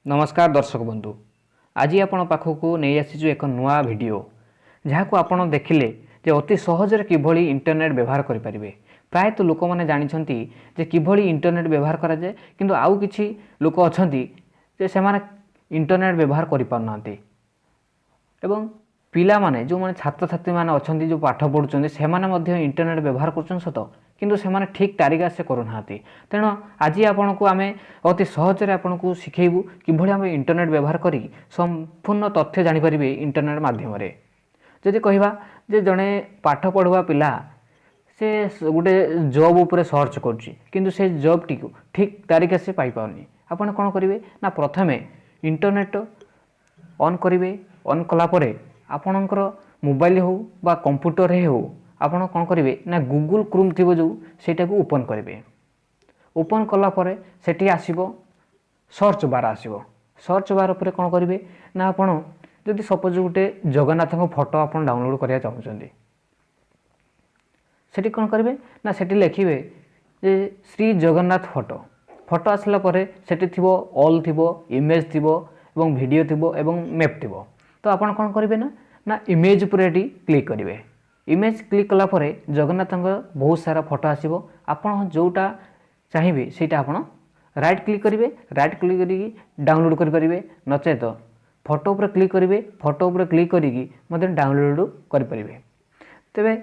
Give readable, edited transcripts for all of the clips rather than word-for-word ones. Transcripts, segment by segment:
नमस्कार दर्शक बंधु। आज आपण पाखक नहीं आसीचु एक नुआ वीडियो जहाँ को आपण देखिले जे अति सहजरे किभली इंटरनेट व्यवहार करें। प्रायतः लोक मैंने जानते जे किभली इंटरनेट व्यवहार करा जाए, किंतु आउ किछि लोक अछंती जे सेमाने इंटरनेट व्यवहार करि पारना एवं पिला माने जो माने छात्र छात्री माने अछंती जो पाठ पढुचंती सेमाने मध्य इंटरनेट व्यवहार करछन सत, किंतु सेमाने ठीक तरीका से करूनाहांती। तेणु आज आपण को आमे अति सहजरे आपण को शिखेबू किभली आमे इंटरनेट व्यवहार करी संपूर्ण तथ्य जानि परिबे इंटरनेट माध्यम रे। जदि कहिबा जे जणे पाठ पढुवा पिला से गोटे जॉब उपरे सर्च करछि, किंतु से जॉब टी ठीक तरीका से पाई पाउनी, आपण कोन करिवे ना प्रथमे इंटरनेट ऑन करिवे। ऑन कला परे आपणकर मोबाइल हो बा कंप्यूटर हो आपण कौन करेंगे ना गूगल क्रोम थी जो सेटा को ओपन करेंगे। ओपन कला परे सेठी आसीबो सर्च बार आसीबो। सर्च बार पर कौन करेंगे ना आपण जदि सपोज गोटे जगन्नाथ फोटो आप डाउनलोड करने चाहते सेठी कौन करेंगे ना सेठी लिखिए जे श्री जगन्नाथ फोटो। फोटो आसला परे सेठी थिबो ऑल थिबो, इमेज थिबो एवं वीडियो थिबो एवं मैप थिबो। तो आपण कौन करेंगे ना इमेज पर क्लिक करेंगे। इमेज क्लिक कला परे जगन्नाथ बहुत सारा फोटो आसीबो। आपण जोटा चाहिए सेटा आपण राइट क्लिक करेंगे। राइट क्लिक करी डाउनलोड करि परिबे, नचेत फोटो पर क्लिक करेंगे। फोटो पर क्लिक करी मते डाउनलोड करि परिबे। तेबे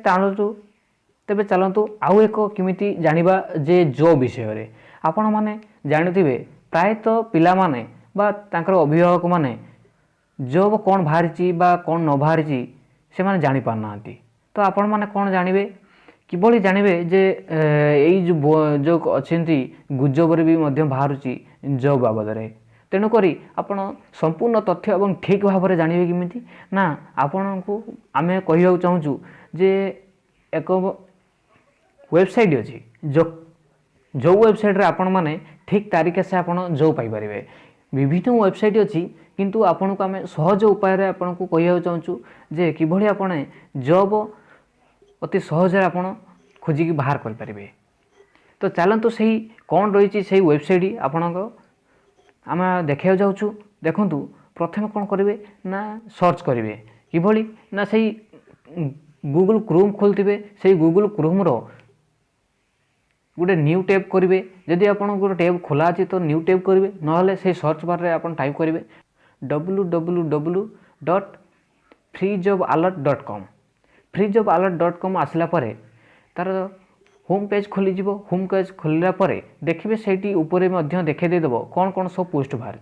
तेबे चलतु आउ एक किमिति जानिबा जे जॉब विषय रे। आपण माने जानिथिबे प्रायतः पिला माने बा तांकर अभिभावक माने जॉब कौन बाहरी बा कौन न बाहरी से माने जानि पारनांती। तो आपण माने कौन जानिबे किभली जानिबे जे एई जो अछंती गुजबर भी मध्य बाहरुची जॉब बाबद रे। तेणु करी आपण संपूर्ण तथ्य एवं ठीक भाव में जानिबे किमिति ना आपण को आमे कहियो चाहूचु जे एक वेबसाइट अछि जो वेबसाइट रे आपण माने ठीक तरीके से आपण जॉब पाई परिबे। विभिन्न वेबसाइट अछि, किंतु आपण को आमे सहज उपाय रे आपण को कहियो चाहूचु जे किभली आपण जॉब अति सहजरे आपण खोजिकी बाहर कर पारिबे। तो चलतु सही कौन रही से वेबसाइट आपण आम देखा जाऊँ। देखु प्रथम कौन करेंगे ना सर्च करेंगे किभली ना सही गूगल क्रोम खोलते से गूगल क्रोम रो गोटे न्यू टैब करेंगे। जदि आप गोटे टैब खोला अच्छी तो न्यू टैब करेंगे, ना से सर्च बार रे आप टाइप करेंगे www.freejobalert.com। freejobalert.com आसला परे तार होम पेज खोली। होम पेज खोलला परे देखिए सेठी ऊपर मध्य देखे देदेव कौन कौन सब पोस्ट बाहर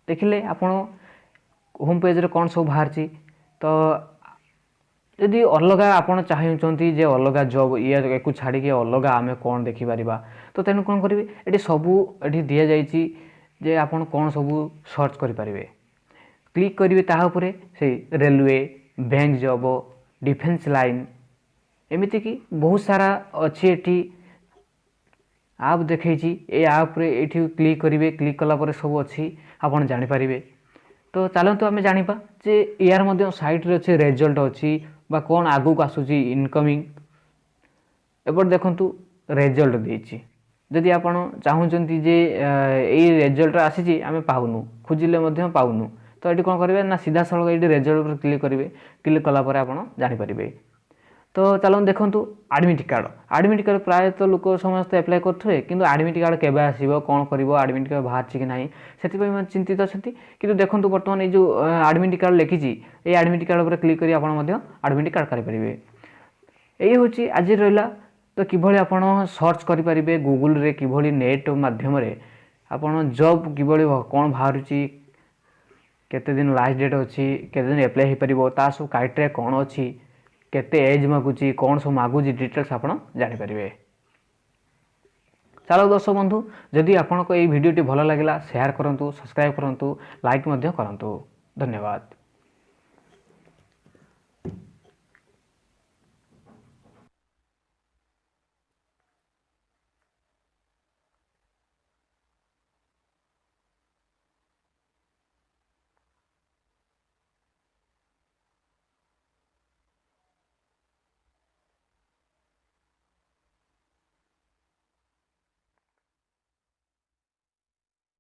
देखिले आपण होम पेज रे कौन सब बाहर। तो यदि अलग आपड़ चाहते जे अलग जॉब या छाड़ी अलग आम कौन देखिपर तो तेणु कौन करेंगे ये सबू ये दि जाइए जे आपन कौन सबू सर्च करेंगे। क्लिक करेंगे तापर से railway, bank job, defence line एमती कि बहुत सारा अच्छी एटी आप देखी। ये आप ये क्लिक करेंगे। क्लिक कलापर सब अच्छी आपन जानीपर। तो चलतु आम जाना जे यार मध्य साइट रे अच्छे रिजल्ट अच्छी बा कौन आगू को आसूची इनकमिंग एपट देखु रिजल्ट देछि। जदि आप चाहते जे यही रिजल्ट आसी आम पाऊनु खोजिले पाऊनु तो ये कौन करेंगे ना सीधा सड़क ये रिजल्ट पर क्लिक करेंगे। क्लिक कलापर आप जानीपर। तो चलो देखु एडमिट कार्ड। एडमिट कार्ड प्रायतः लोक समस्त एप्लाय करेंगे, किंतु एडमिट कार्ड केबे आसीबो कौन करिवो एडमिट कार्ड बाहर कि ना से चिंतित अच्छा। किंतु देखो बर्तमान ये जो एडमिट कार्ड लिखी ये एडमिट कार्ड पर क्लिक करी आप एडमिट कार्ड करेंगे। यही हूँ आज रहा। तो किभली आपण सर्च करेंगे गूगल रे किभली नेट माध्यम रे आपण जॉब किभली कौन बाहर केते दिन लास्ट डेट अच्छी केते दिन एप्लाय हो पारिबो ता सब क्राइटेरिया कौन अच्छी केते एज मागुची कौन सब मागुची डिटेल्स आप जानीपर। चलो दर्शक बंधु जदि आपको ये वीडियो भल लगे शेयर करूँ, सब्सक्राइब करूँ, लाइक करूँ। धन्यवाद।